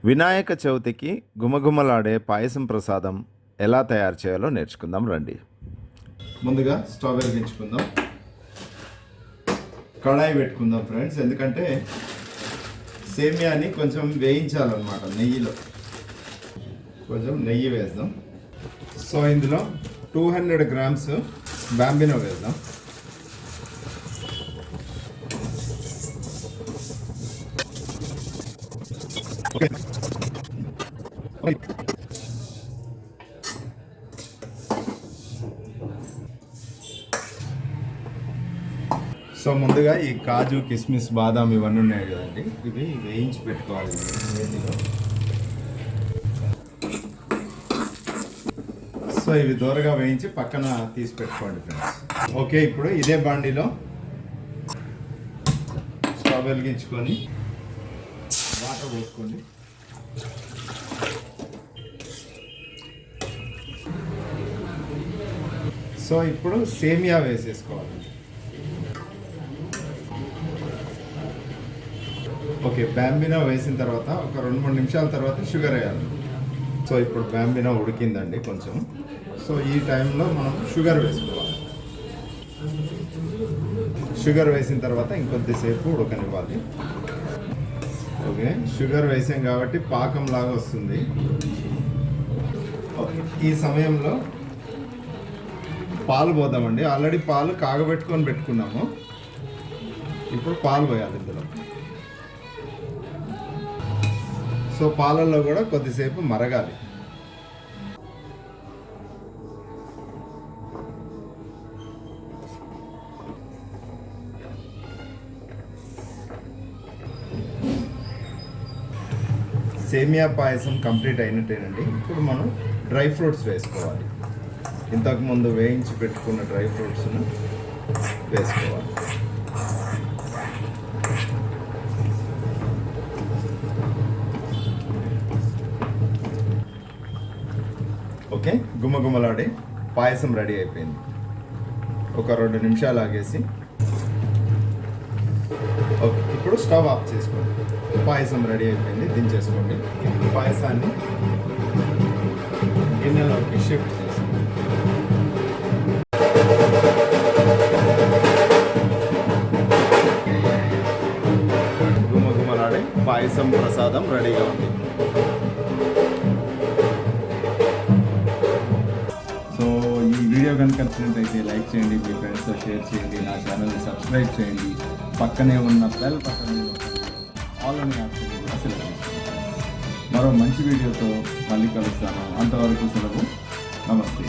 వినాయక చవితికి గుమగుమలాడే పాయసం ప్రసాదం ఎలా తయారు చేయాలో నేర్చుకుందాం రండి. ముందుగా స్టవ్ వెలిగించుకుందాం, కడాయి పెట్టుకుందాం ఫ్రెండ్స్. ఎందుకంటే సేమియాని కొంచెం వేయించాలన్నమాట నెయ్యిలో. కొంచెం నెయ్యి వేద్దాం. సో ఇందులో 200 గ్రామ్స్ బాంబినో వేద్దాం. సో ముందుగా ఈ కాజు, కిస్మిస్, బాదాం ఇవన్నీ ఉన్నాయి కదండి, ఇవి వేయించి పెట్టుకోవాలి నేతిలో. సో ఇవి దూరగా వేయించి పక్కన తీసి పెట్టుకోండి ఫ్రెండ్స్. ఓకే, ఇప్పుడు ఇదే బాండీలో స్టవ్ వెలిగించుకొని వాటర్ పోసుకోండి. సో ఇప్పుడు సేమియా వేసేసుకోవాలి. ఓకే, బాంబినో వేసిన తర్వాత ఒక 2-3 నిమిషాల తర్వాత షుగర్ వేయాలి. సో ఇప్పుడు బాంబినో ఉడికిందండి కొంచెం. సో ఈ టైంలో మనం షుగర్ వేసుకోవాలి. షుగర్ వేసిన తర్వాత ఇంకొద్దిసేపు ఉడకనివ్వాలి. ఓకే, షుగర్ వేసాం కాబట్టి పాకం లాగా వస్తుంది. ఓకే, ఈ సమయంలో పాలు పోద్దామండి. ఆల్రెడీ పాలు కాగబెట్టుకొని పెట్టుకున్నాము. ఇప్పుడు పాలు పోయాలి ఇందులో. సో పాలల్లో కూడా కొద్దిసేపు మరగాలి. సేమియా పాయసం కంప్లీట్ అయినట్టేనండి. ఇప్పుడు మనం డ్రై ఫ్రూట్స్ వేసుకోవాలి. ఇంతకుముందు వేయించి పెట్టుకున్న డ్రై ఫ్రూట్స్ను వేసుకోవాలి. ఓకే, గుమగుమలాడే పాయసం రెడీ అయిపోయింది. ఒక 2 నిమిషాలు ఆగేసి ఓకే, ఇప్పుడు స్టవ్ ఆఫ్ చేసుకోండి. పాయసం రెడీ అయిపోయింది, దించేసుకోండి. పాయసాన్ని గిన్నెలోకి షిఫ్ట్ చేసుకోండి. గుమగుమలాడే పాయసం ప్రసాదం రెడీగా ఉంది. సో ఈ వీడియో కనుక నచ్చినట్లయితే లైక్ చేయండి, మీ ఫ్రెండ్స్తో షేర్ చేయండి, నా ఛానల్ని సబ్స్క్రైబ్ చేయండి, పక్కనే ఉన్న బెల్ బటన్ ఆల్ అని ఆప్షన్ కూడా సెలెక్ట్ చేసుకోండి. మరో మంచి వీడియోతో మళ్ళీ కలుస్తాను. అంతవరకు సెలవు. నమస్తే.